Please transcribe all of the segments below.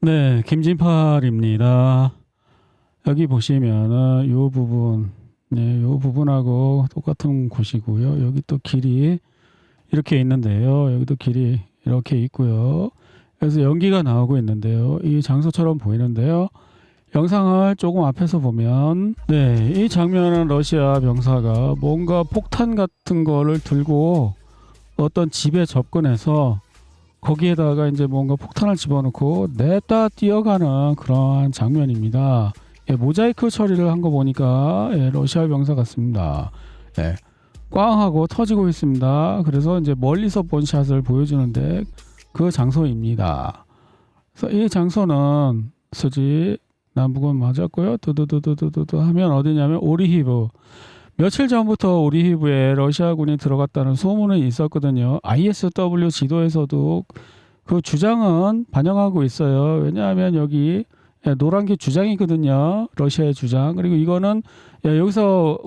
네, 김진팔입니다. 여기 보시면은 요 부분, 네, 요 부분하고 똑같은 곳이고요. 여기 또 길이 이렇게 있는데요. 여기도 길이 이렇게 있고요. 그래서 연기가 나오고 있는데요. 이 장소처럼 보이는데요. 영상을 조금 앞에서 보면, 네, 이 장면은 러시아 병사가 뭔가 폭탄 같은 거를 들고 어떤 집에 접근해서 거기에다가 이제 뭔가 폭탄을 집어넣고 냈다 뛰어가는 그러한 장면입니다. 예, 모자이크 처리를 한 거 보니까 예, 러시아 병사 같습니다. 예, 꽝 하고 터지고 있습니다. 그래서 이제 멀리서 본 샷을 보여주는데 그 장소입니다. 그래서 이 장소는 수지 남북은 맞았고요. 두두두두두두 하면 어디냐면 오리히브. 며칠 전부터 오리히브에 러시아군이 들어갔다는 소문이 있었거든요. ISW 지도에서도 그 주장은 반영하고 있어요. 왜냐하면 여기 노란 게 주장이거든요. 러시아의 주장. 그리고 이거는 여기서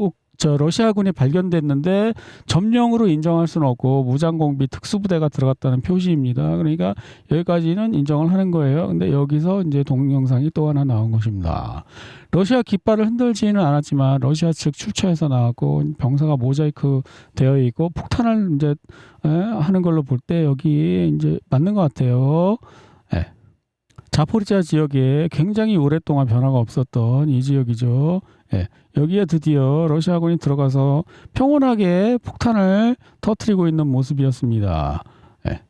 러시아군이 발견됐는데 점령으로 인정할 수는 없고 무장공비 특수부대가 들어갔다는 표시입니다. 그러니까 여기까지는 인정을 하는 거예요. 근데 여기서 이제 동영상이 또 하나 나온 것입니다. 러시아 깃발을 흔들지는 않았지만 러시아 측 출처에서 나왔고 병사가 모자이크 되어 있고 폭탄을 이제 하는 걸로 볼 때 여기 이제 맞는 것 같아요. 예. 자포리자 지역에 굉장히 오랫동안 변화가 없었던 이 지역이죠. 예, 여기에 드디어 러시아군이 들어가서 평온하게 폭탄을 터뜨리고 있는 모습이었습니다. 예.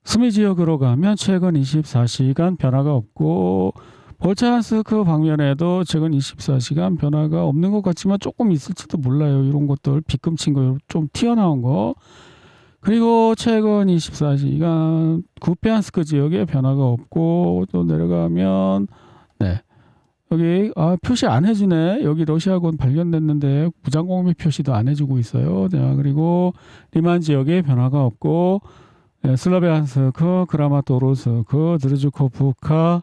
수미 지역으로 가면 최근 24시간 변화가 없고 볼차한스크 방면에도 최근 24시간 변화가 없는 것 같지만 조금 있을지도 몰라요. 이런 것들 빗금친 거 좀 튀어나온 거. 그리고 최근 24시간 구피안스크 지역에 변화가 없고 또 내려가면 네. 여기 표시 안 해주네. 여기 러시아군 발견됐는데 무장공비 표시도 안 해주고 있어요. 자, 그리고 리만 지역에 변화가 없고 슬라비안스크, 크라마토르스크, 드르즈코프카,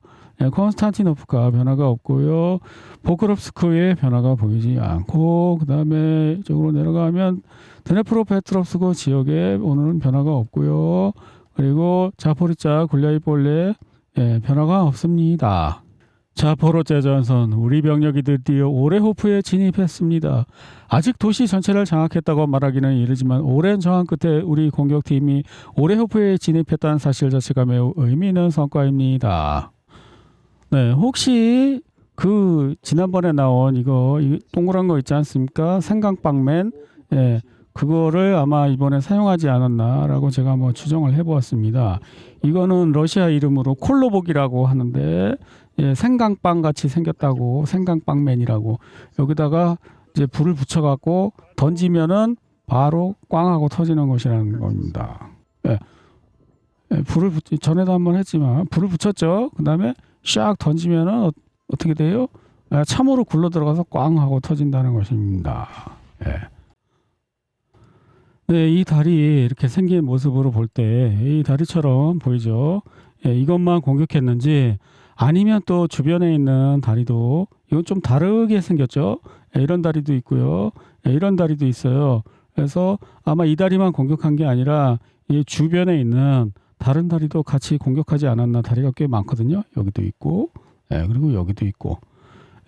콘스탄티노프카 변화가 없고요. 보크롭스크에 변화가 보이지 않고 그 다음에 이쪽으로 내려가면 드네프로페트롭스크 지역에 오늘은 변화가 없고요. 그리고 자포리자 굴리아이폴레 변화가 없습니다. 자포로제 전선 우리 병력이 드디어 오레호프에 진입했습니다. 아직 도시 전체를 장악했다고 말하기는 이르지만 오랜 저항 끝에 우리 공격팀이 오레호프에 진입했다는 사실 자체가 매우 의미 있는 성과입니다. 네, 혹시 그 지난번에 나온 이거 동그란 거 있지 않습니까? 생강빵맨, 예, 그거를 아마 이번에 사용하지 않았나라고 제가 한번 추정을 해보았습니다. 이거는 러시아 이름으로 콜로복이라고 하는데 예, 생강빵 같이 생겼다고 생강빵맨이라고 여기다가 이제 불을 붙여갖고 던지면은 바로 꽝하고 터지는 것이라는 겁니다. 예, 전에도 한번 했지만 불을 붙였죠. 그 다음에 샥 던지면은 어떻게 돼요? 참으로 굴러 들어가서 꽝 하고 터진다는 것입니다. 예. 네, 이 달이 이렇게 생긴 모습으로 볼 때 이 다리처럼 보이죠? 예, 이것만 공격했는지 아니면 또 주변에 있는 다리도 이건 좀 다르게 생겼죠? 예, 이런 다리도 있고요. 예, 이런 다리도 있어요. 그래서 아마 이 다리만 공격한 게 아니라 이 주변에 있는 다른 다리도 같이 공격하지 않았나. 다리가 꽤 많거든요. 여기도 있고, 예, 그리고 여기도 있고,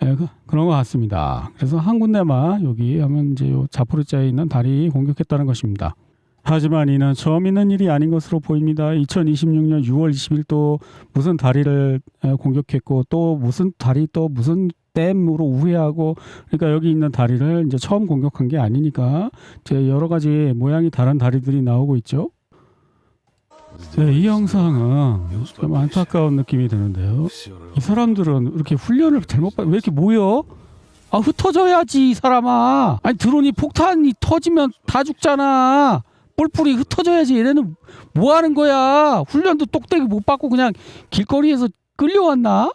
예, 그런 것 같습니다. 그래서 한 군데만 여기 하면 이제 요 자포리자에 있는 다리 공격했다는 것입니다. 하지만 이는 처음 있는 일이 아닌 것으로 보입니다. 2026년 6월 20일 또 무슨 다리를 공격했고 또 무슨 다리 또 무슨 댐으로 우회하고 그러니까 여기 있는 다리를 이제 처음 공격한 게 아니니까 이제 여러 가지 모양이 다른 다리들이 나오고 있죠. 네, 이 영상은 좀 안타까운 느낌이 드는데요. 이 사람들은 이렇게 훈련을 잘못 왜 이렇게 모여? 흩어져야지 이 사람아. 아니 드론이 폭탄이 터지면 다 죽잖아. 뿔뿔이 흩어져야지. 얘네는 뭐 하는 거야? 훈련도 똑대기 못 받고 그냥 길거리에서 끌려왔나?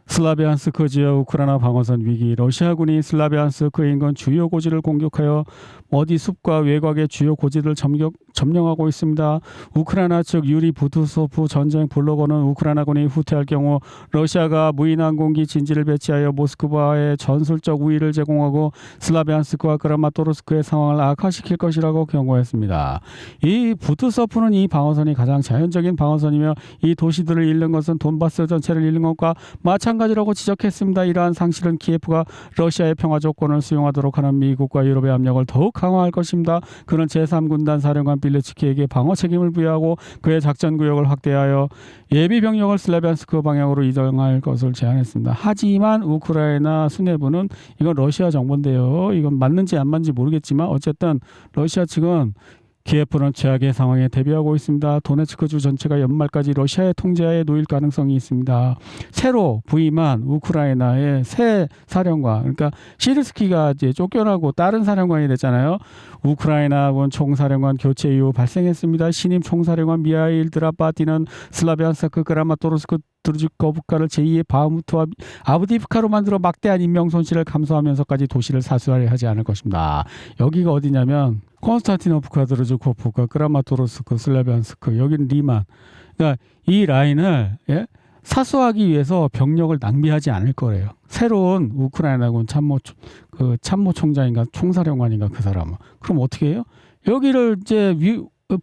슬라비안스크 지역 우크라이나 방어선 위기. 러시아군이 슬라비안스크 인근 주요 고지를 공격하여 어디 숲과 외곽의 주요 고지를 점령하고 있습니다. 우크라이나 측 유리 부투소프 전쟁 블로거는 우크라이나군이 후퇴할 경우 러시아가 무인항공기 진지를 배치하여 모스크바에 전술적 우위를 제공하고 슬라비안스크와 크라마토르스크의 상황을 악화시킬 것이라고 경고했습니다. 이 부투소프는 이 방어선이 가장 자연적인 방어선이며 이 도시들을 잃는 것은 돈바스 전체를 잃는 것과 마찬가지라고 지적했습니다. 이러한 상실은 키예프가 러시아의 평화 조건을 수용하도록 하는 미국과 유럽의 압력을 더욱 강화할 것입니다. 그는 제3군단 사령관 빌레츠키에게 방어 책임을 부여하고 그의 작전 구역을 확대하여 예비 병력을 슬라비안스크 방향으로 이동할 것을 제안했습니다. 하지만 우크라이나 수뇌부는 이건 러시아 정보인데요. 이건 맞는지 안 맞는지 모르겠지만 어쨌든 러시아 측은 키예프는 최악의 상황에 대비하고 있습니다. 도네츠크주 전체가 연말까지 러시아의 통제하에 놓일 가능성이 있습니다. 새로 부임한 우크라이나의 새 사령관, 그러니까 시르스키가 이제 쫓겨나고 다른 사령관이 됐잖아요. 우크라이나군 총사령관 교체 이후 발생했습니다. 신임 총사령관 미하일 드라바티는 슬라비안스크 크라마토르스크 드루지코프카를 제2의 바흐무트와 아브디프카로 만들어 막대한 인명 손실을 감수하면서까지 도시를 사수하려 하지 않을 것입니다. 여기가 어디냐면 콘스탄티노프카, 드루지코프카, 크라마토르스크, 슬라비안스크, 여기는 리만. 그러니까 이 라인을 사수하기 위해서 병력을 낭비하지 않을 거래요. 새로운 우크라이나군 참모총장인가 총사령관인가 그 사람은. 그럼 어떻게 해요? 여기를 이제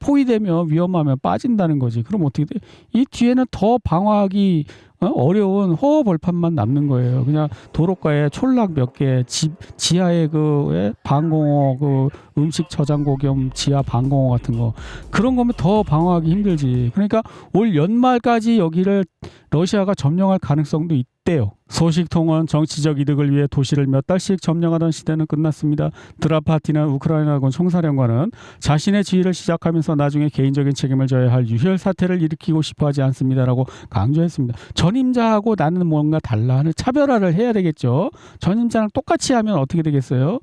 포위되면 위험하면 빠진다는 거지. 그럼 어떻게 돼? 이 뒤에는 더 방어하기 어려운 허허벌판만 남는 거예요. 그냥 도로가에 촌락 몇 개, 지하에 방공호, 음식 저장고 겸 지하 방공호 같은 거 그런 거면 더 방어하기 힘들지. 그러니까 올 연말까지 여기를 러시아가 점령할 가능성도 있대요. 소식통은 정치적 이득을 위해 도시를 몇 달씩 점령하던 시대는 끝났습니다. 드라파티나 우크라이나군 총사령관은 자신의 지휘를 시작하면서 나중에 개인적인 책임을 져야 할 유혈 사태를 일으키고 싶어하지 않습니다라고 강조했습니다. 전임자하고 나는 뭔가 달라 하는 차별화를 해야 되겠죠. 전임자랑 똑같이 하면 어떻게 되겠어요?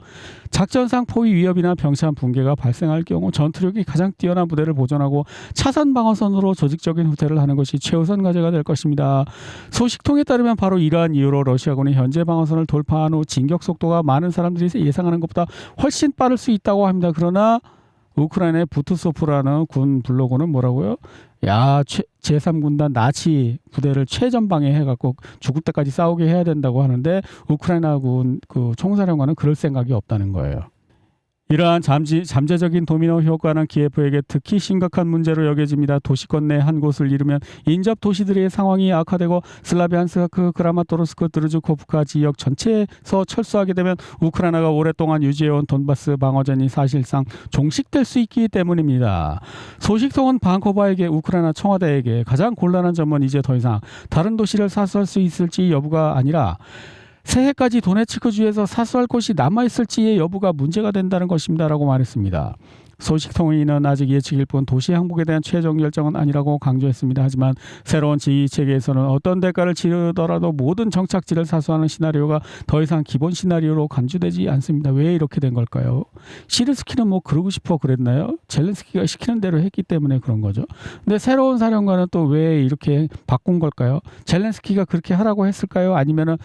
작전상 포위 위협이나 병참 붕괴가 발생할 경우 전투력이 가장 뛰어난 부대를 보존하고 차선 방어선으로 조직적인 후퇴를 하는 것이 최우선 과제가 될 것입니다. 소식통에 따르면 바로 이러한 이유로 러시아군이 현재 방어선을 돌파한 후 진격 속도가 많은 사람들이 예상하는 것보다 훨씬 빠를 수 있다고 합니다. 그러나 우크라이나의 부투소프라는 군 블로그는 뭐라고요? 제3군단 나치 부대를 최전방에 해갖고 죽을 때까지 싸우게 해야 된다고 하는데 우크라이나군 총사령관은 그럴 생각이 없다는 거예요. 이러한 잠재적인 도미노 효과는 키예프에게 특히 심각한 문제로 여겨집니다. 도시권 내 한 곳을 잃으면 인접 도시들의 상황이 악화되고 슬라비안스크, 크라마토르스크, 드루즈코프카 지역 전체에서 철수하게 되면 우크라이나가 오랫동안 유지해온 돈바스 방어전이 사실상 종식될 수 있기 때문입니다. 소식통은 방코바에게 우크라이나 청와대에게 가장 곤란한 점은 이제 더 이상 다른 도시를 사수할 수 있을지 여부가 아니라 새해까지 도네츠크주에서 사수할 곳이 남아있을지의 여부가 문제가 된다는 것입니다라고 말했습니다. 소식통인은 아직 예측일 뿐 도시 항복에 대한 최종 결정은 아니라고 강조했습니다. 하지만 새로운 지휘체계에서는 어떤 대가를 치르더라도 모든 정착지를 사수하는 시나리오가 더 이상 기본 시나리오로 간주되지 않습니다. 왜 이렇게 된 걸까요? 시르스키는 뭐 그러고 싶어 그랬나요? 젤렌스키가 시키는 대로 했기 때문에 그런 거죠. 근데 새로운 사령관은 또 왜 이렇게 바꾼 걸까요? 젤렌스키가 그렇게 하라고 했을까요? 아니면은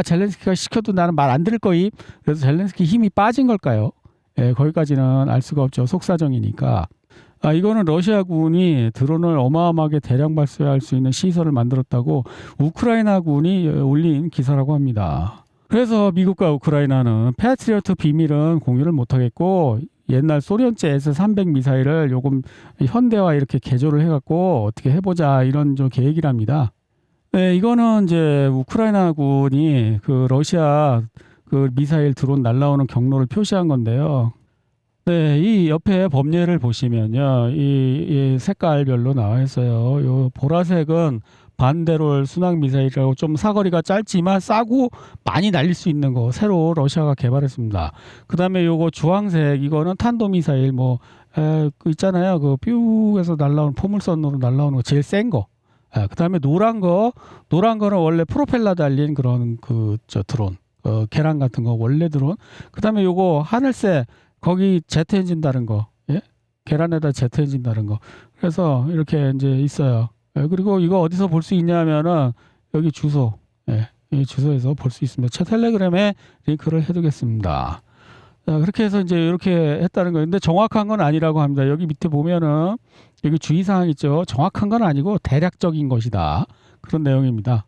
젤렌스키가 시켜도 나는 말 안 들을 거임. 그래서 젤렌스키 힘이 빠진 걸까요? 거기까지는 알 수가 없죠. 속사정이니까. 이거는 러시아군이 드론을 어마어마하게 대량 발사할 수 있는 시설을 만들었다고 우크라이나군이 올린 기사라고 합니다. 그래서 미국과 우크라이나는 패트리어트 비밀은 공유를 못하겠고 옛날 소련제 S-300 미사일을 요금 현대화 이렇게 개조를 해갖고 어떻게 해보자 이런 좀 계획이랍니다. 네, 이거는 이제 우크라이나군이 러시아 미사일 드론 날라오는 경로를 표시한 건데요. 네, 이 옆에 범례를 보시면요. 이 색깔별로 나와 있어요. 요 보라색은 반대롤 순항 미사일이라고 좀 사거리가 짧지만 싸고 많이 날릴 수 있는 거 새로 러시아가 개발했습니다. 그다음에 요거 주황색 이거는 탄도 미사일 있잖아요. 뾰에서 날라오는 포물선으로 날라오는 거 제일 센 거. 그다음에 노란 거는 원래 프로펠러 달린 그런 드론. 계란 같은 거 원래 드론. 그다음에 요거 하늘색 거기 제트 엔진 다른 거. 예? 계란에다 제트 엔진 다른 거. 그래서 이렇게 이제 있어요. 그리고 이거 어디서 볼 수 있냐면은 여기 주소. 예. 이 주소에서 볼 수 있습니다. 제 텔레그램에 링크를 해두겠습니다. 자, 그렇게 해서 이제 이렇게 했다는 거예요. 근데 정확한 건 아니라고 합니다. 여기 밑에 보면은 여기 주의사항 있죠. 정확한 건 아니고 대략적인 것이다. 그런 내용입니다.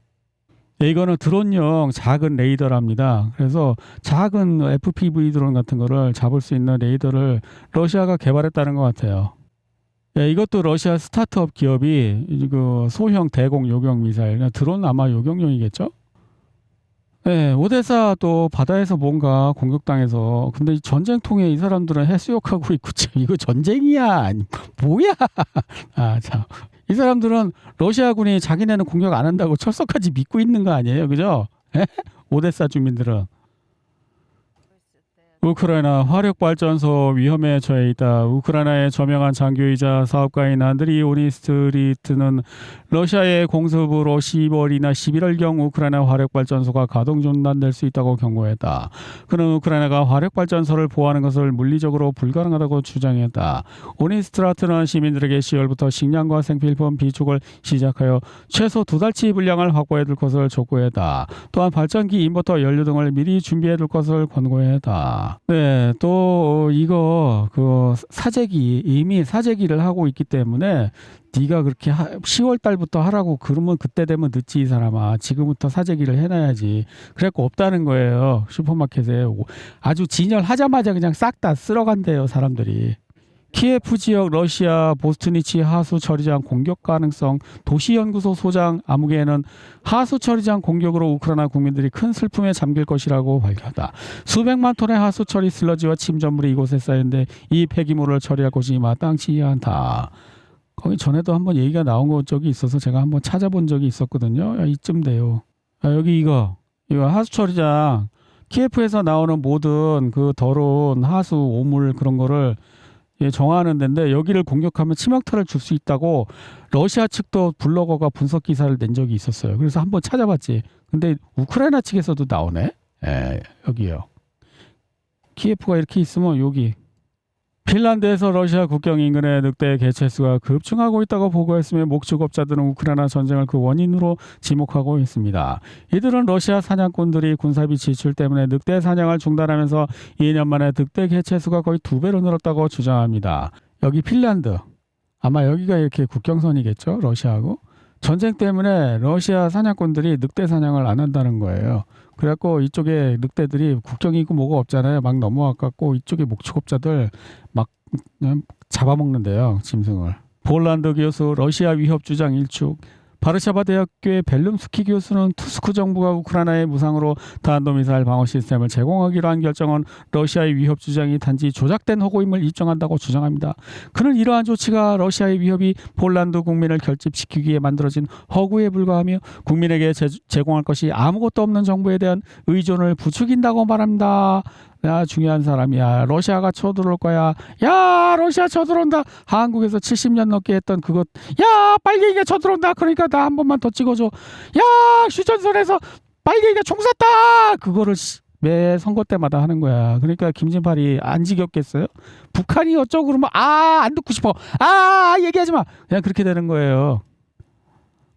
네, 이거는 드론용 작은 레이더랍니다. 그래서 작은 FPV 드론 같은 거를 잡을 수 있는 레이더를 러시아가 개발했다는 것 같아요. 네, 이것도 러시아 스타트업 기업이 그 소형 대공 요격 미사일, 드론 아마 요격용이겠죠? 네, 오데사 또 바다에서 뭔가 공격당해서 근데 이 전쟁통에 이 사람들은 해수욕하고 있고 참 이거 전쟁이야 아니 뭐야 아 참 이 사람들은 러시아군이 자기네는 공격 안 한다고 철석까지 믿고 있는 거 아니에요 그죠? 오데사 주민들은 우크라이나 화력발전소 위험에 처해 있다. 우크라이나의 저명한 장교이자 사업가인 안드리 오니스트리트는 러시아의 공습으로 10월이나 11월경 우크라이나 화력발전소가 가동 중단될 수 있다고 경고했다. 그는 우크라이나가 화력발전소를 보호하는 것을 물리적으로 불가능하다고 주장했다. 오니스트라트는 시민들에게 10월부터 식량과 생필품 비축을 시작하여 최소 2달치 분량을 확보해 둘 것을 촉구했다. 또한 발전기, 인버터, 연료 등을 미리 준비해 둘 것을 권고했다. 네, 또 이거 그 사재기 이미 사재기를 하고 있기 때문에 네가 그렇게 10월 달부터 하라고 그러면 그때 되면 늦지 이 사람아. 지금부터 사재기를 해놔야지. 그래갖고 없다는 거예요. 슈퍼마켓에 아주 진열하자마자 그냥 싹 다 쓸어간대요 사람들이. 키예프 지역 러시아 보스트니치 하수 처리장 공격 가능성 도시연구소 소장 아무개는 하수 처리장 공격으로 우크라이나 국민들이 큰 슬픔에 잠길 것이라고 밝혔다. 수백만 톤의 하수 처리 슬러지와 침전물이 이곳에 쌓였는데 이 폐기물을 처리할 곳이 마땅치 않다. 거기 전에도 한번 얘기가 나온 적이 있어서 제가 한번 찾아본 적이 있었거든요. 이쯤 돼요. 여기 이거 하수 처리장 키예프에서 나오는 모든 그 더러운 하수 오물 그런 거를 정하는 데인데 여기를 공격하면 치명타를 줄 수 있다고 러시아 측도 블로거가 분석 기사를 낸 적이 있었어요. 그래서 한번 찾아봤지. 근데 우크라이나 측에서도 나오네. 여기요. 키예프가 이렇게 있으면 여기. 핀란드에서 러시아 국경 인근의 늑대 개체수가 급증하고 있다고 보고했으며 목축업자들은 우크라이나 전쟁을 그 원인으로 지목하고 있습니다. 이들은 러시아 사냥꾼들이 군사비 지출 때문에 늑대 사냥을 중단하면서 2년 만에 늑대 개체수가 거의 2배로 늘었다고 주장합니다. 여기 핀란드. 아마 여기가 이렇게 국경선이겠죠? 러시아하고. 전쟁 때문에 러시아 사냥꾼들이 늑대 사냥을 안 한다는 거예요. 그래갖고 이쪽에 늑대들이 국경이고 뭐가 없잖아요. 막 넘어와갖고 이쪽에 목축업자들 막 잡아먹는데요. 짐승을. 폴란드 교수 러시아 위협 주장 일축. 바르샤바 대학교의 벨룸스키 교수는 투스크 정부가 우크라이나에 무상으로 탄도미사일 방어 시스템을 제공하기로 한 결정은 러시아의 위협 주장이 단지 조작된 허구임을 입증한다고 주장합니다. 그는 이러한 조치가 러시아의 위협이 폴란드 국민을 결집시키기에 만들어진 허구에 불과하며 국민에게 제공할 것이 아무것도 없는 정부에 대한 의존을 부추긴다고 말합니다. 야, 중요한 사람이야. 러시아가 쳐들어올 거야. 야, 러시아 쳐들어온다. 한국에서 70년 넘게 했던 그것. 야, 빨갱이가 쳐들어온다. 그러니까 나 한 번만 더 찍어줘. 야, 휴전선에서 빨갱이가 총 쐈다. 그거를 매 선거 때마다 하는 거야. 그러니까 김진팔이 안 지겹겠어요? 북한이 어쩌고 그러면 안 듣고 싶어. 얘기하지 마. 그냥 그렇게 되는 거예요.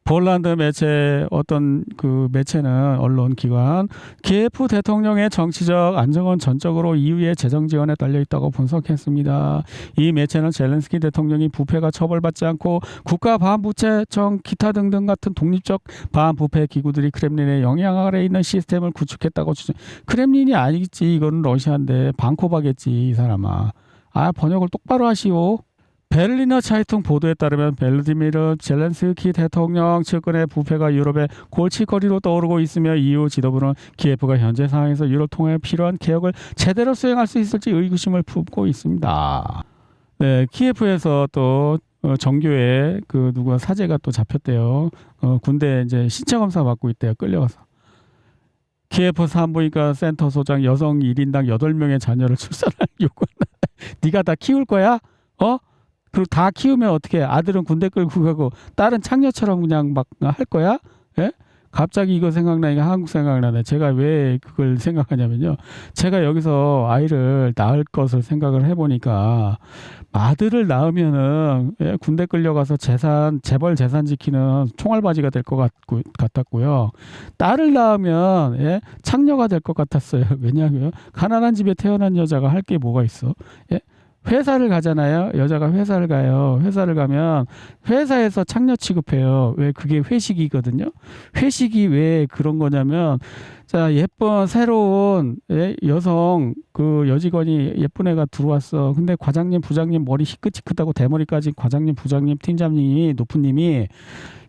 폴란드 매체 어떤 그 매체는 언론 기관 키예프 대통령의 정치적 안정은 전적으로 EU의 재정 지원에 달려 있다고 분석했습니다. 이 매체는 젤렌스키 대통령이 부패가 처벌받지 않고 국가 반부채청 기타 등등 같은 독립적 반부패 기구들이 크렘린의 영향 아래 있는 시스템을 구축했다고 주장. 크렘린이 아니겠지. 이건 러시아인데 방코바겠지 이 사람아. 번역을 똑바로 하시오. 베를리너 차이통 보도에 따르면 벨르디미르 젤렌스키 대통령 측근의 부패가 유럽의 골칫거리로 떠오르고 있으며 EU 지도부는 키예프가 현재 상황에서 유럽 통합에 필요한 개혁을 제대로 수행할 수 있을지 의구심을 품고 있습니다. 네, 키예프에서 또 정교회 그 누가 사제가 또 잡혔대요. 군대 이제 신체 검사 받고 있대요. 끌려가서. 키예프 산부인과 센터 소장 여성 1인당 8명의 자녀를 출산할 요구한다. 네가 다 키울 거야? 그리고 다 키우면 어떻게 아들은 군대 끌고 가고 딸은 창녀처럼 그냥 막 할 거야? 예? 갑자기 이거 생각나니까 한국 생각나네. 제가 왜 그걸 생각하냐면요. 제가 여기서 아이를 낳을 것을 생각을 해보니까 아들을 낳으면은 예, 군대 끌려가서 재벌 재산 지키는 총알바지가 될 것 같았고요. 딸을 낳으면 예, 창녀가 될 것 같았어요. 왜냐하면 가난한 집에 태어난 여자가 할 게 뭐가 있어? 예? 회사를 가잖아요. 여자가 회사를 가요. 회사를 가면 회사에서 창녀 취급해요. 왜 그게 회식이거든요. 회식이 왜 그런 거냐면 자, 예쁜 새로운 예, 여성 그 여직원이 예쁜 애가 들어왔어. 근데 과장님, 부장님 머리 희끗희끗하고 대머리까지 과장님, 부장님, 팀장님이 높은 님이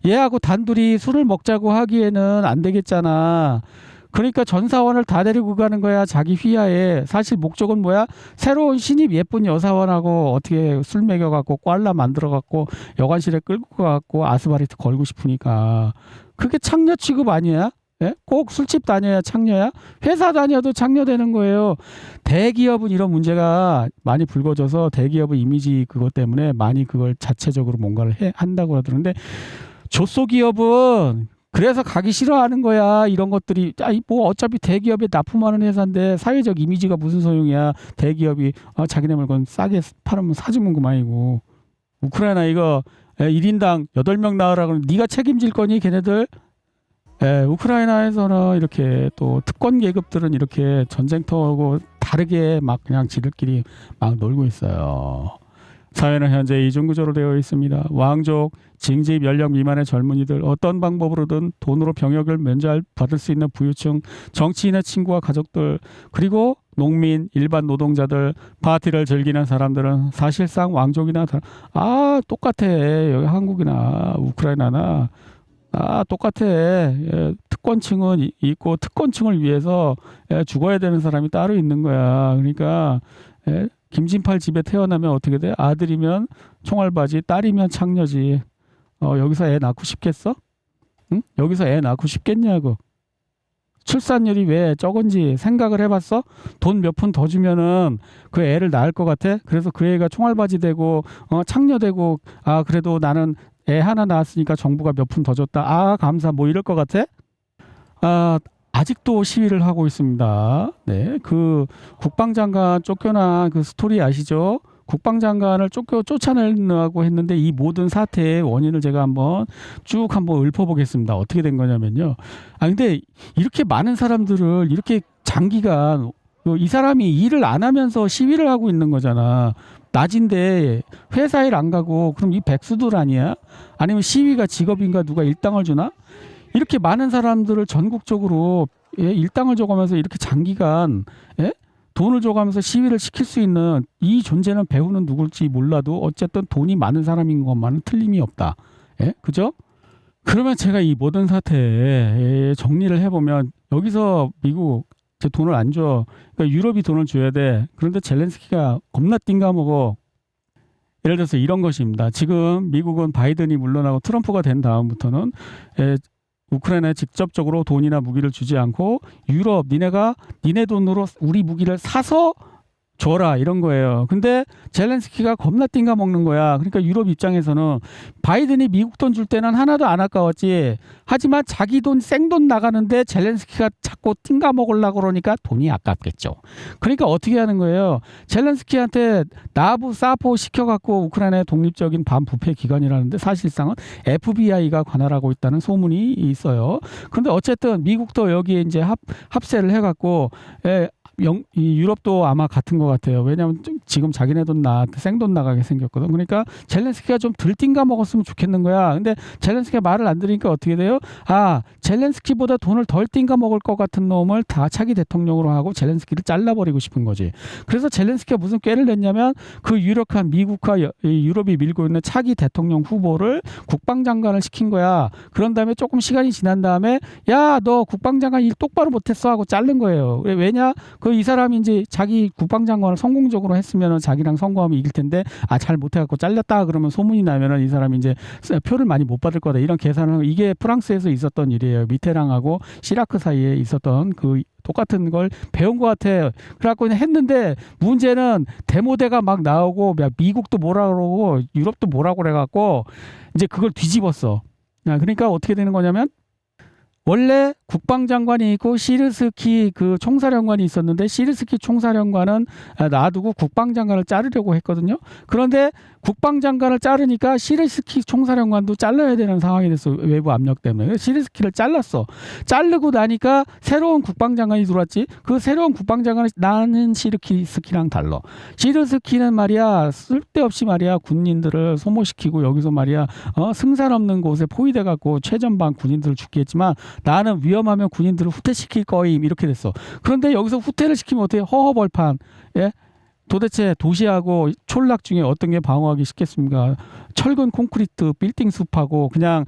얘하고 단둘이 술을 먹자고 하기에는 안 되겠잖아. 그러니까 전 사원을 다 데리고 가는 거야. 자기 휘하에. 사실 목적은 뭐야? 새로운 신입 예쁜 여사원하고 어떻게 술 먹여갖고 꽐라 만들어갖고 여관실에 끌고 가갖고 아스바리트 걸고 싶으니까. 그게 창녀 취급 아니야? 예? 꼭 술집 다녀야 창녀야? 회사 다녀도 창녀 되는 거예요. 대기업은 이런 문제가 많이 불거져서 대기업의 이미지 그것 때문에 많이 그걸 자체적으로 뭔가를 한다고 하더라는데 조소기업은 그래서 가기 싫어하는 거야. 이런 것들이 뭐 어차피 대기업에 납품하는 회사인데 사회적 이미지가 무슨 소용이야. 대기업이 자기네 물건 싸게 팔으면 사주면 그만이고. 우크라이나 이거 1인당 8명 낳으라고 네가 책임질 거니 걔네들? 우크라이나에서는 이렇게 또 특권 계급들은 이렇게 전쟁터하고 다르게 막 그냥 지들끼리 막 놀고 있어요. 사회는 현재 이중구조로 되어 있습니다. 왕족, 징집 연령 미만의 젊은이들, 어떤 방법으로든 돈으로 병역을 면제받을 수 있는 부유층, 정치인의 친구와 가족들, 그리고 농민, 일반 노동자들, 파티를 즐기는 사람들은 사실상 왕족이나 똑같아. 여기 한국이나 우크라이나나 똑같아. 예, 특권층은 있고 특권층을 위해서 죽어야 되는 사람이 따로 있는 거야. 그러니까 김진팔 집에 태어나면 어떻게 돼? 아들이면 총알바지, 딸이면 창녀지. 여기서 애 낳고 싶겠어? 응? 여기서 애 낳고 싶겠냐고. 출산율이 왜 적은지 생각을 해봤어? 돈 몇 푼 더 주면은 그 애를 낳을 것 같아? 그래서 그 애가 총알바지 되고 창녀 되고 그래도 나는 애 하나 낳았으니까 정부가 몇 푼 더 줬다. 감사 뭐 이럴 것 같아? 아직도 시위를 하고 있습니다. 네, 그 국방장관 쫓겨난 그 스토리 아시죠? 국방장관을 쫓아내려고 했는데 이 모든 사태의 원인을 제가 한번 읊어보겠습니다. 어떻게 된 거냐면요. 근데 이렇게 많은 사람들을 이렇게 장기간 이 사람이 일을 안 하면서 시위를 하고 있는 거잖아. 낮인데 회사 일 안 가고 그럼 이 백수들 아니야? 아니면 시위가 직업인가 누가 일당을 주나? 이렇게 많은 사람들을 전국적으로 일당을 줘가면서 이렇게 장기간 돈을 줘가면서 시위를 시킬 수 있는 이 존재는 배우는 누굴지 몰라도 어쨌든 돈이 많은 사람인 것만은 틀림이 없다. 그죠? 그러면 제가 이 모든 사태에 정리를 해보면 여기서 미국 돈을 안 줘. 그러니까 유럽이 돈을 줘야 돼. 그런데 젤렌스키가 겁나 띵가먹어. 예를 들어서 이런 것입니다. 지금 미국은 바이든이 물러나고 트럼프가 된 다음부터는 우크라이나에 직접적으로 돈이나 무기를 주지 않고 유럽 니네 돈으로 우리 무기를 사서 줘라 이런 거예요. 근데 젤렌스키가 겁나 띵가 먹는 거야. 그러니까 유럽 입장에서는 바이든이 미국 돈 줄 때는 하나도 안 아까웠지. 하지만 자기 돈 생돈 나가는데 젤렌스키가 자꾸 띵가 먹으려고 그러니까 돈이 아깝겠죠. 그러니까 어떻게 하는 거예요. 젤렌스키한테 나부 사포 시켜갖고 우크라이나의 독립적인 반부패 기관이라는데 사실상은 FBI가 관할하고 있다는 소문이 있어요. 그런데 어쨌든 미국도 여기에 이제 합세를 해갖고 이 유럽도 아마 같은 것 같아요. 왜냐하면 지금 자기네 돈 생돈 나가게 생겼거든. 그러니까 젤렌스키가 좀 덜 띵가 먹었으면 좋겠는 거야. 근데 젤렌스키가 말을 안 들으니까 어떻게 돼요? 젤렌스키보다 돈을 덜 띵가 먹을 것 같은 놈을 다 차기 대통령으로 하고 젤렌스키를 잘라버리고 싶은 거지. 그래서 젤렌스키가 무슨 꾀를 냈냐면 그 유력한 미국과 유럽이 밀고 있는 차기 대통령 후보를 국방장관을 시킨 거야. 그런 다음에 조금 시간이 지난 다음에 야, 너 국방장관 일 똑바로 못했어 하고 자른 거예요. 왜냐? 이 사람이 이제 자기 국방장관을 성공적으로 했으면 자기랑 선거하면 이길 텐데 잘 못해갖고 잘렸다 그러면 소문이 나면은 이 사람이 이제 표를 많이 못 받을 거다 이런 계산을 하고 이게 프랑스에서 있었던 일이에요. 미테랑하고 시라크 사이에 있었던 그 똑같은 걸 배운 것 같아. 그래갖고 했는데 문제는 데모대가 막 나오고 미국도 뭐라 그러고 유럽도 뭐라고 그래갖고 이제 그걸 뒤집었어. 그러니까 어떻게 되는 거냐면 원래 국방장관이 있고 시르스키 그 총사령관이 있었는데 시르스키 총사령관은 놔두고 국방장관을 자르려고 했거든요. 그런데 국방장관을 자르니까 시르스키 총사령관도 잘라야 되는 상황이 됐어. 외부 압력 때문에. 시르스키를 잘랐어. 자르고 나니까 새로운 국방장관이 들어왔지. 그 새로운 국방장관은 나는 시르스키랑 달라. 시르스키는 말이야 쓸데없이 말이야 군인들을 소모시키고 여기서 말이야 승산 없는 곳에 포위돼 갖고 최전방 군인들을 죽게 했지만 나는 위험하면 군인들을 후퇴시킬 거임 이렇게 됐어. 그런데 여기서 후퇴를 시키면 어떻게 허허벌판. 예? 도대체 도시하고 촌락 중에 어떤 게 방어하기 쉽겠습니까? 철근 콘크리트 빌딩 숲하고 그냥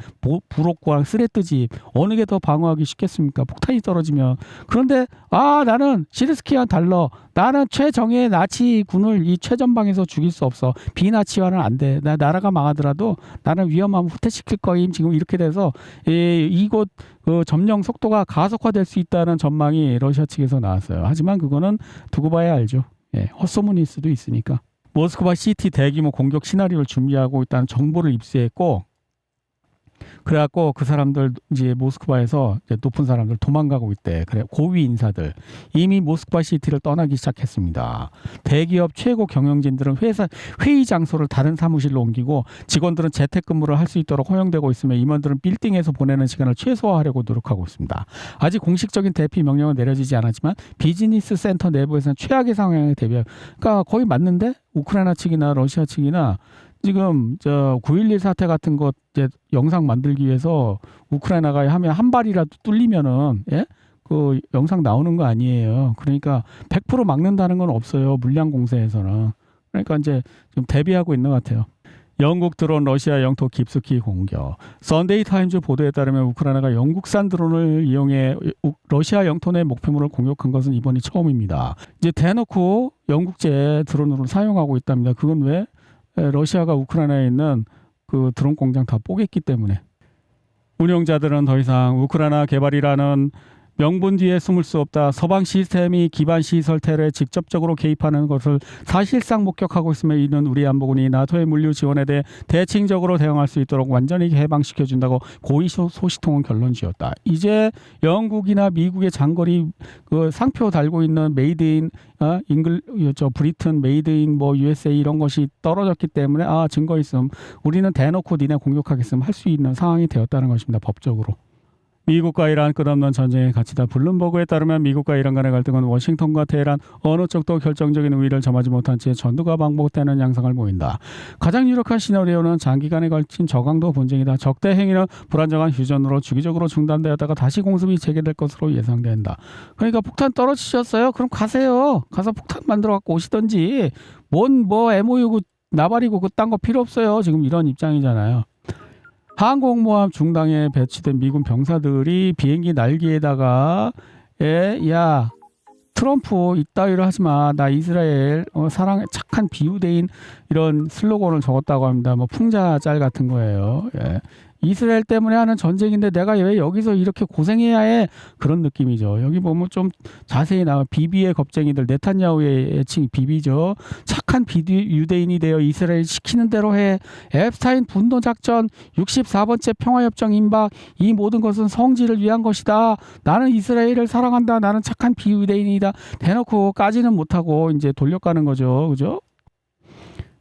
부록과 스레트집 어느 게 더 방어하기 쉽겠습니까? 폭탄이 떨어지면. 그런데 나는 시르스키와 달러. 나는 최정예 나치군을 이 최전방에서 죽일 수 없어. 비나치화는 안 돼. 나라가 망하더라도 나는 위험하면 후퇴시킬 거임. 지금 이렇게 돼서 이곳 점령 속도가 가속화될 수 있다는 전망이 러시아 측에서 나왔어요. 하지만 그거는 두고 봐야 알죠. 헛소문일 수도 있으니까. 모스크바 시티 대규모 공격 시나리오를 준비하고 있다는 정보를 입수했고 그래갖고 그 사람들 이제 모스크바에서 이제 높은 사람들 도망가고 있대. 그래 고위 인사들 이미 모스크바 시티를 떠나기 시작했습니다. 대기업 최고 경영진들은 회의 장소를 다른 사무실로 옮기고 직원들은 재택근무를 할 수 있도록 허용되고 있으며 임원들은 빌딩에서 보내는 시간을 최소화하려고 노력하고 있습니다. 아직 공식적인 대피 명령은 내려지지 않았지만 비즈니스 센터 내부에서는 최악의 상황에 대비해 그러니까 거의 맞는데 우크라이나 측이나 러시아 측이나 지금 9.11 사태 같은 것 이제 영상 만들기 위해서 우크라이나가 하면 한 발이라도 뚫리면은 그 영상 나오는 거 아니에요. 그러니까 100% 막는다는 건 없어요. 물량 공세에서는. 그러니까 이제 좀 대비하고 있는 것 같아요. 영국 드론 러시아 영토 깊숙이 공격. 선데이 타임즈 보도에 따르면 우크라이나가 영국산 드론을 이용해 러시아 영토 내 목표물을 공격한 것은 이번이 처음입니다. 이제 대놓고 영국제 드론으로 사용하고 있답니다. 그건 왜? 러시아가 우크라이나에 있는 그 드론 공장 다 뽀겠기 때문에. 운용자들은 더 이상 우크라이나 개발이라는 명분 뒤에 숨을 수 없다. 서방 시스템이 기반 시설 테러에 직접적으로 개입하는 것을 사실상 목격하고 있으며 이는 우리 안보군이 나토의 물류 지원에 대해 대칭적으로 대응할 수 있도록 완전히 해방시켜준다고 고위 소식통은 결론 지었다. 이제 영국이나 미국의 장거리 그 상표 달고 있는 메이드인 브리튼 메이드인 USA 이런 것이 떨어졌기 때문에 증거 있음. 우리는 대놓고 니네 공격하겠음 할 수 있는 상황이 되었다는 것입니다. 법적으로. 미국과 이란 끝없는 전쟁의 가치다. 블룸버그에 따르면 미국과 이란 간의 갈등은 워싱턴과 테헤란 어느 쪽도 결정적인 우위를 점하지 못한 채 전투가 반복되는 양상을 보인다. 가장 유력한 시나리오는 장기간에 걸친 저강도 분쟁이다. 적대 행위는 불안정한 휴전으로 주기적으로 중단되었다가 다시 공습이 재개될 것으로 예상된다. 그러니까 폭탄 떨어지셨어요? 그럼 가세요. 가서 폭탄 만들어 갖고 오시던지 MOU 나발이고 그딴 거 필요 없어요. 지금 이런 입장이잖아요. 항공모함 중당에 배치된 미군 병사들이 비행기 날개에다가 야 트럼프 이따위로 하지마 나 이스라엘 사랑에 착한 비유대인 이런 슬로건을 적었다고 합니다. 뭐 풍자짤 같은 거예요. 이스라엘 때문에 하는 전쟁인데 내가 왜 여기서 이렇게 고생해야 해? 그런 느낌이죠. 여기 보면 좀 자세히 나와 비비의 겁쟁이들 네탄야후의 애칭 비비죠. 착한 유대인이 되어 이스라엘 시키는 대로 해. 앱스타인 분노작전 64번째 평화협정 임박 이 모든 것은 성지를 위한 것이다. 나는 이스라엘을 사랑한다. 나는 착한 비유대인이다. 대놓고 까지는 못하고 이제 돌려가는 거죠. 그죠?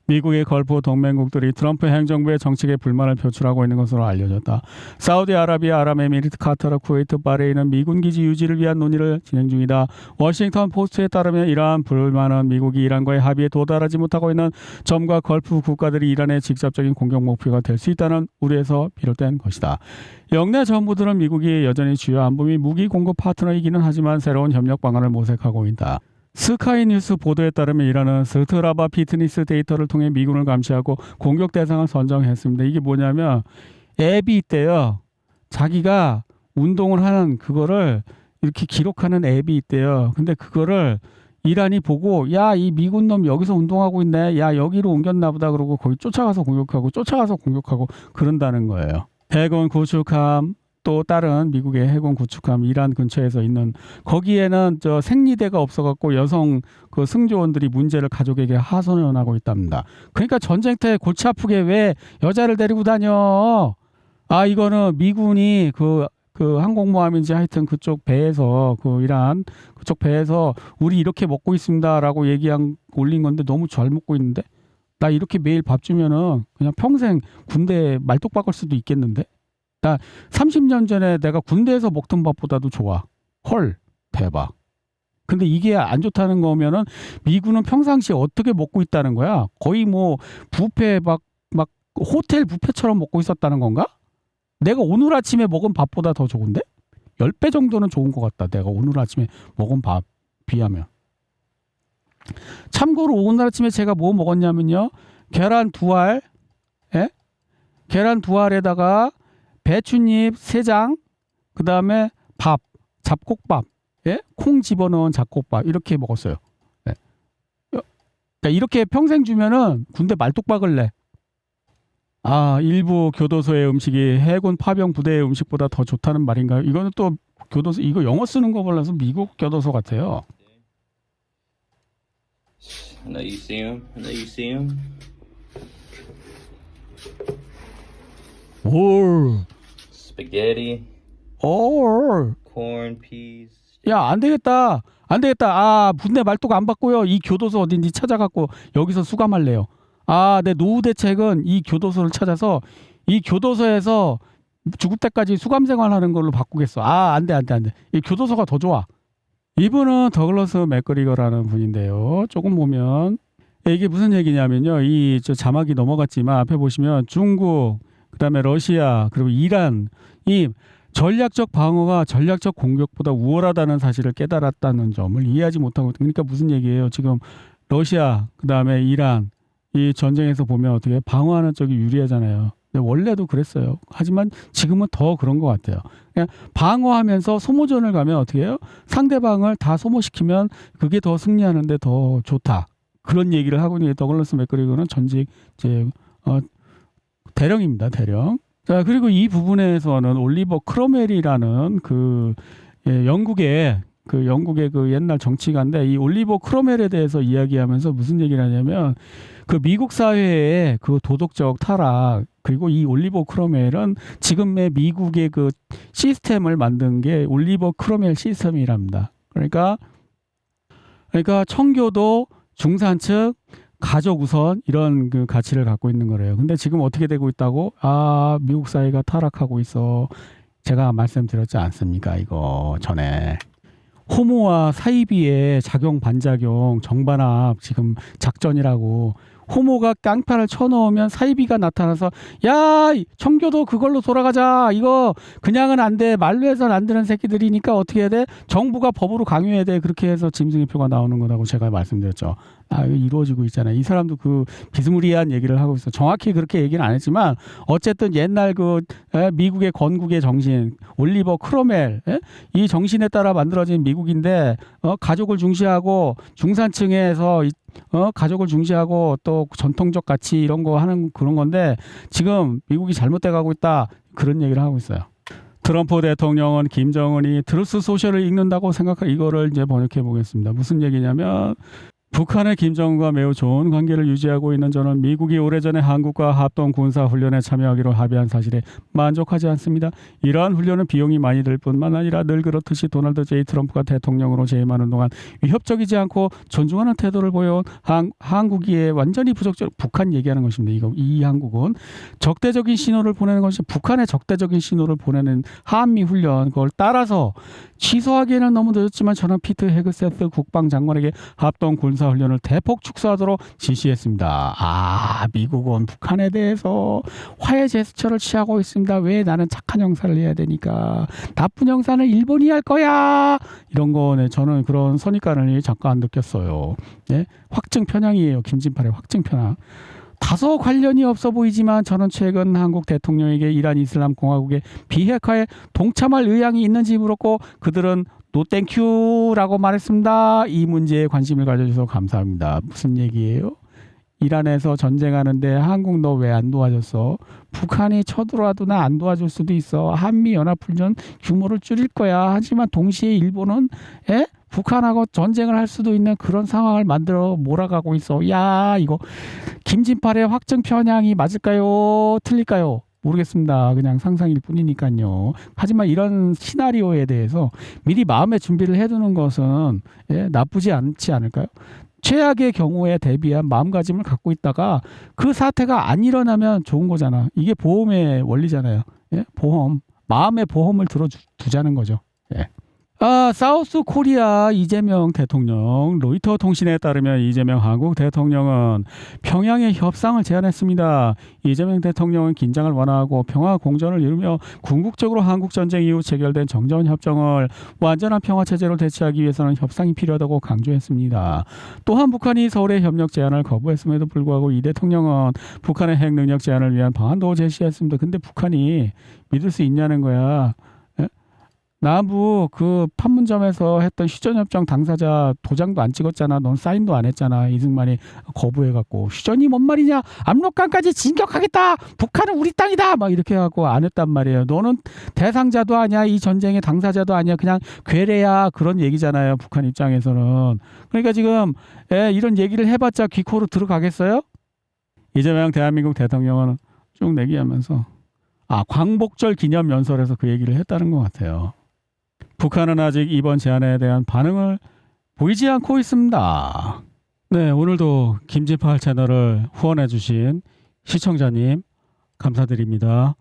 미국의 걸프 동맹국들이 트럼프 행정부의 정책에 불만을 표출하고 있는 것으로 알려졌다. 사우디아라비아, 아랍에미리트, 카타르, 쿠웨이트, 바레인은 미군 기지 유지를 위한 논의를 진행 중이다. 워싱턴 포스트에 따르면 이러한 불만은 미국이 이란과의 합의에 도달하지 못하고 있는 점과 걸프 국가들이 이란의 직접적인 공격 목표가 될 수 있다는 우려에서 비롯된 것이다. 영내 정부들은 미국이 여전히 주요 안보 및 무기 공급 파트너이기는 하지만 새로운 협력 방안을 모색하고 있다. 스카이뉴스 보도에 따르면 이란은 스트라바 피트니스 데이터를 통해 미군을 감시하고 공격 대상을 선정했습니다. 이게 뭐냐면 앱이 있대요. 자기가 운동을 하는 그거를 이렇게 기록하는 앱이 있대요. 근데 그거를 이란이 보고 야, 이 미군 놈 여기서 운동하고 있네. 야, 여기로 옮겼나 보다 그러고 거기 쫓아가서 공격하고 그런다는 거예요. 해군 구축함 또 다른 미국의 해군 구축함 이란 근처에서 있는 거기에는 생리대가 없어갖고 여성 그 승조원들이 문제를 가족에게 하소연하고 있답니다. 그러니까 전쟁터에 골치 아프게 왜 여자를 데리고 다녀? 이거는 미군이 그 그 항공모함인지 하여튼 그쪽 배에서 그 이란 그쪽 배에서 우리 이렇게 먹고 있습니다라고 올린 건데 너무 잘 먹고 있는데 나 이렇게 매일 밥 주면은 그냥 평생 군대 말뚝 박을 수도 있겠는데 나 30년 전에 내가 군대에서 먹던 밥보다도 좋아. 헐 대박. 근데 이게 안 좋다는 거면은 미군은 평상시에 어떻게 먹고 있다는 거야? 거의 뭐 뷔페 막 호텔 뷔페처럼 먹고 있었다는 건가? 내가 오늘 아침에 먹은 밥보다 더 좋은데? 10배 정도는 좋은 것 같다. 내가 오늘 아침에 먹은 밥 비하면. 참고로 오늘 아침에 제가 뭐 먹었냐면요. 계란 2알, 예? 계란 2알에다가 배춧잎 3장, 그 다음에 밥, 잡곡밥, 예? 콩 집어넣은 잡곡밥 이렇게 먹었어요. 예. 그러니까 이렇게 평생 주면은 군대 말뚝 박을래. 아, 일부 교도소의 음식이 해군 파병 부대의 음식보다 더 좋다는 말인가요? 이거는 또 교도소 이거 영어 쓰는 거 몰라서 미국 교도소 같아요. I know you see him. I know you see him. 올, Spaghetti, 올. corn, peas. 야, 안 되겠다. 안 되겠다. 아, 군대 말뚝 안 받고요. 이 교도소 어딘지 찾아갖고 여기서 수감할래요. 아, 내 노후 대책은 이 교도소를 찾아서 이 교도소에서 죽을 때까지 수감 생활하는 걸로 바꾸겠어. 아, 안 돼, 안 돼, 안 돼. 이 교도소가 더 좋아. 이분은 더글러스 맥거리거라는 분인데요. 조금 보면 이게 무슨 얘기냐면요. 이 저 자막이 넘어갔지만 앞에 보시면 중국, 그다음에 러시아, 그리고 이란 이 전략적 방어가 전략적 공격보다 우월하다는 사실을 깨달았다는 점을 이해하지 못하고 그러니까 무슨 얘기예요? 지금 러시아, 그다음에 이란 이 전쟁에서 보면 어떻게 방어하는 쪽이 유리하잖아요. 근데 원래도 그랬어요. 하지만 지금은 더 그런 것 같아요. 그냥 방어하면서 소모전을 가면 어떻게 해요? 상대방을 다 소모시키면 그게 더 승리하는데 더 좋다. 그런 얘기를 하고 있는 더글러스 맥그리거는 전직 대령입니다. 대령. 자, 그리고 이 부분에서는 올리버 크로멜이라는 영국의 그 옛날 정치가인데 이 올리버 크로멜에 대해서 이야기하면서 무슨 얘기를 하냐면 그 미국 사회의 그 도덕적 타락 그리고 이 올리버 크로멜은 지금의 미국의 그 시스템을 만든 게 올리버 크로멜 시스템이랍니다. 그러니까 청교도 중산층 가족 우선 이런 그 가치를 갖고 있는 거래요. 근데 지금 어떻게 되고 있다고? 아, 미국 사회가 타락하고 있어. 제가 말씀드렸지 않습니까? 이거 전에. 호모와 사이비의 작용 반작용 정반합 지금 작전이라고 호모가 깡패를 쳐놓으면 사이비가 나타나서 야 청교도 그걸로 돌아가자 이거 그냥은 안 돼 말로 해서는 안 되는 새끼들이니까 어떻게 해야 돼 정부가 법으로 강요해야 돼 그렇게 해서 짐승의표가 나오는 거라고 제가 말씀드렸죠. 아 이거 이루어지고 있잖아요. 이 사람도 그 비스무리한 얘기를 하고 있어. 정확히 그렇게 얘기는 안 했지만 어쨌든 옛날 미국의 건국의 정신 올리버 크로멜 이 정신에 따라 만들어진 미국인데 가족을 중시하고 중산층에서 가족을 중시하고 또 전통적 가치 이런 거 하는 그런 건데 지금 미국이 잘못돼 가고 있다 그런 얘기를 하고 있어요. 트럼프 대통령은 김정은이 트루스 소셜을 읽는다고 생각하 이거를 이제 번역해 보겠습니다. 무슨 얘기냐면 북한의 김정은과 매우 좋은 관계를 유지하고 있는 저는 미국이 오래전에 한국과 합동 군사 훈련에 참여하기로 합의한 사실에 만족하지 않습니다. 이러한 훈련은 비용이 많이 들 뿐만 아니라 늘 그렇듯이 도널드 J 트럼프가 대통령으로 재임하는 동안 위협적이지 않고 존중하는 태도를 보여온 한국이 완전히 부적절 북한 얘기하는 것입니다. 이 한국은 적대적인 신호를 보내는 것이 북한의 적대적인 신호를 보내는 한미 훈련 그걸 따라서 취소하기에는 너무 늦었지만 저는 피트 헤그세트 국방장관에게 합동 군사 훈련을 대폭 축소하도록 지시했습니다. 아, 미국은 북한에 대해서 화해 제스처를 취하고 있습니다. 왜 나는 착한 형사를 해야 되니까 나쁜 형사는 일본이 할 거야. 이런 거 저는 그런 선입관을 잠깐 느꼈어요. 네? 확증 편향이에요. 김진팔의 확증 편향. 다소 관련이 없어 보이지만 저는 최근 한국 대통령에게 이란 이슬람 공화국의 비핵화에 동참할 의향이 있는지 물었고 그들은 노 땡큐라고 말했습니다. 이 문제에 관심을 가져주셔서 감사합니다. 무슨 얘기예요? 이란에서 전쟁하는데 한국 너 왜 안 도와줬어? 북한이 쳐들어와도 나 안 도와줄 수도 있어. 한미연합훈련 규모를 줄일 거야. 하지만 동시에 일본은 북한하고 전쟁을 할 수도 있는 그런 상황을 만들어 몰아가고 있어. 야 이거 김진팔의 확증 편향이 맞을까요? 틀릴까요? 모르겠습니다. 그냥 상상일 뿐이니까요. 하지만 이런 시나리오에 대해서 미리 마음의 준비를 해두는 것은 나쁘지 않지 않을까요? 최악의 경우에 대비한 마음가짐을 갖고 있다가 그 사태가 안 일어나면 좋은 거잖아. 이게 보험의 원리잖아요. 보험, 마음의 보험을 들어두자는 거죠. 사우스 코리아 이재명 대통령, 로이터 통신에 따르면 이재명 한국 대통령은 평양의 협상을 제안했습니다. 이재명 대통령은 긴장을 완화하고 평화 공존을 이루며 궁극적으로 한국 전쟁 이후 체결된 정전 협정을 완전한 평화 체제로 대체하기 위해서는 협상이 필요하다고 강조했습니다. 또한 북한이 서울의 협력 제안을 거부했음에도 불구하고 이 대통령은 북한의 핵 능력 제한을 위한 방안도 제시했습니다. 근데 북한이 믿을 수 있냐는 거야. 남부 그 판문점에서 했던 휴전협정 당사자 도장도 안 찍었잖아. 넌 사인도 안 했잖아. 이승만이 거부해갖고 휴전이 뭔 말이냐. 압록강까지 진격하겠다. 북한은 우리 땅이다. 막 이렇게 해갖고 안 했단 말이에요. 너는 대상자도 아니야. 이 전쟁의 당사자도 아니야. 그냥 괴뢰야. 그런 얘기잖아요. 북한 입장에서는. 그러니까 지금 이런 얘기를 해봤자 귀코로 들어가겠어요? 이재명 대한민국 대통령은 쭉 내기하면서 광복절 기념 연설에서 그 얘기를 했다는 것 같아요. 북한은 아직 이번 제안에 대한 반응을 보이지 않고 있습니다. 네, 오늘도 김진팔 채널을 후원해 주신 시청자님 감사드립니다.